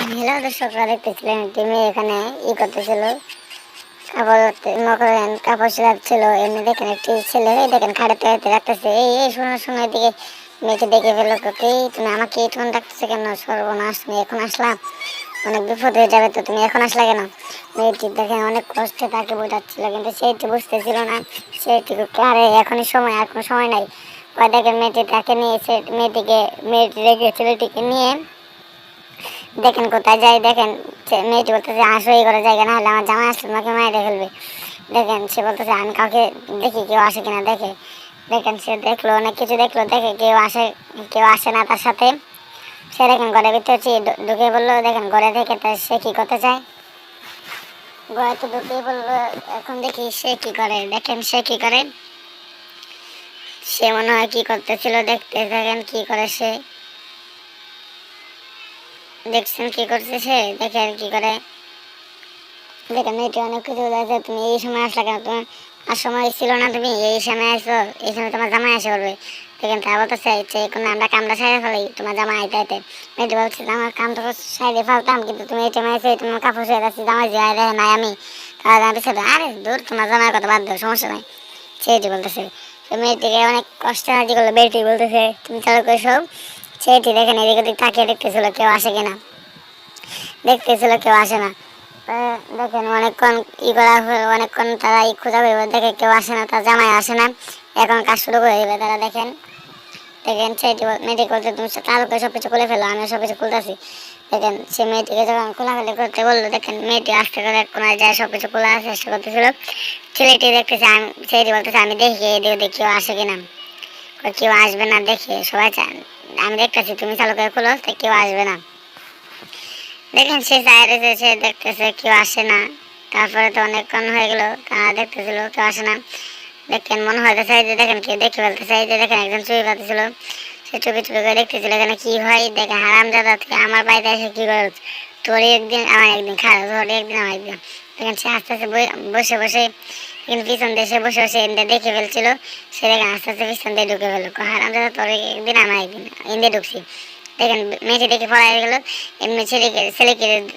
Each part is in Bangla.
হ্যালো দর্শকরা, দেখতেছিলেন একটি মেয়ে এখানে করতেছিল, কাপড় কাপড় সেলাচ্ছিল। এমনি দেখেন একটি ছেলে দেখেন খাড়াতে হাতে রাখতেছে। এই শোনো শোনো, এদিকে মেয়েকে দেখে ফেলো। কি তুমি আমাকে এখন ডাকতেছে কেন? সর্বনাশ, তুমি এখন আসলা, অনেক বিপদ হয়ে যাবে। তো তুমি এখন আসলা কেন? মেয়েটি দেখেন অনেক কষ্টে তাকে বোঝাচ্ছিল, কিন্তু সেইটি বুঝতেছিল না। সেইটি আরে এখনই সময়, আর কোনো সময় নাই। ওই দেখেন মেয়েটি তাকে নিয়ে মেয়েটি রেখে ছেলেটিকে নিয়ে দেখেন কোথায় যায়। দেখেন মেয়েটি বলতেছে আসো, এই করে জায়গা, না হলে আমার জামাই আসলে তোমাকে মাইরে ফেলবে। দেখেন সে বলতেছে আমি কাউকে দেখি কেউ আসে কিনা দেখে। দেখেন সে দেখলো, অনেক কিছু দেখলো, দেখে কেউ আসে না তার সাথে। সে দেখেন ঘরের ভিতরে ঢুকে বললো। দেখেন ঘরে থেকে সে কি করতে চায়, ঘরে তো ঢুকেই বললো। এখন দেখি সে কি করে। দেখেন সে কি করে, সে মনে হয় কি করতেছিল। দেখতে দেখেন কি করে সে, দেখছেন কি করছে সে, দেখেন কি করে। দেখেন মেয়েটি অনেক কিছু বলেছে, তুমি এই সময় আসলা কেন? তোমার আর সময় ছিল না, তুমি এই সময় আসো, এই সময় তোমার জামাই আসে বলবে। দেখেন তা বলতেছে কোনো আমরা কামটা সাইডে ফেলাই, তোমার জামাই আইতে আইতে। মেয়েটি বলছে আমার কাম তো সাইডে ফেলতাম, কিন্তু তুমি এই সময় এসে তোমার কাপড় শুয়ে যাচ্ছি, জামাই যে দেখে নাই আমি, তাহলে আমি পিছিয়ে আরে দূর, তোমার জামাই কথা বাদ দাও, সমস্যা নাই। সেটি বলতেছে। তো মেয়েটিকে অনেক কষ্ট হাজি করলো। মেয়েটি বলতেছে তুমি চালু করে সব। সেটি দেখেন এদিকে ওদিক তাকিয়ে দেখতেছিল কেউ আসে কিনা, দেখতেছিল কেউ আসে না। দেখেন অনেকক্ষণ করা হলো, অনেকক্ষণ তারা খোঁজা করবে, দেখে কেউ আসে না, তার জামাই আসে না। এখন কাজ শুরু করে দেবে তারা। দেখেন দেখেন সেটি মেয়েটি করতে, তুমি তার করে সব কিছু খুলে ফেলো, আমি সব কিছু খুলতেছি। দেখেন সে মেয়েটিকে যখন খোলাখুলি করতে বললো, দেখেন মেয়েটি আস্তে করে এক কোনায় যায় সব কিছু খোলার চেষ্টা করতেছিল। ছেলেটি দেখতেছে, ছেলেটি বলতেছে আমি দেখি এদিকে ওদিকে কেউ আসে কিনা। কেউ আসবে না, দেখে সবাই আমি দেখতেছি, তুমি চালু করে খোলো, কেউ আসবে না। দেখেন সে বাইরে সে দেখতেছে কেউ আসে না। তারপরে তো অনেকক্ষণ হয়ে গেল, তারা দেখতেছিল কেউ আসে না। দেখেন মনে হইতেছে যে দেখেন কেউ দেখে ফেলতেছে। এই যে দেখেন একজন চুরি পাতেছিল, সে চুপি চুপি করে দেখতেছিল এখানে কি হয়। দেখে হারামজাদা থেকে আমার বাড়িতে এসে কি করে, তোরই একদিন আমার একদিন, খারাপ তোরই একদিন আমার একদিন। দেখেন সে আস্তে আস্তে বসে বসে, কিন্তু পিছন দিয়ে সে বসে বসে ইন্দে দেখে ফেলছিল। সে দেখেন আস্তে আস্তে পিছন দিয়ে ঢুকে ফেললো। হারামজাদা তোর একদিন আমার একদিন, ইন্দে ঢুকছি। দেখেন মেয়েটি দেখে পড়া গেল। এমনি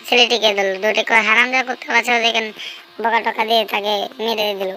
ছেলেটিকে ধরলো, দুটি করে হারামজাদা করতে পারছে। দেখেন বকা টকা দিয়ে তাকে মেরে দিল।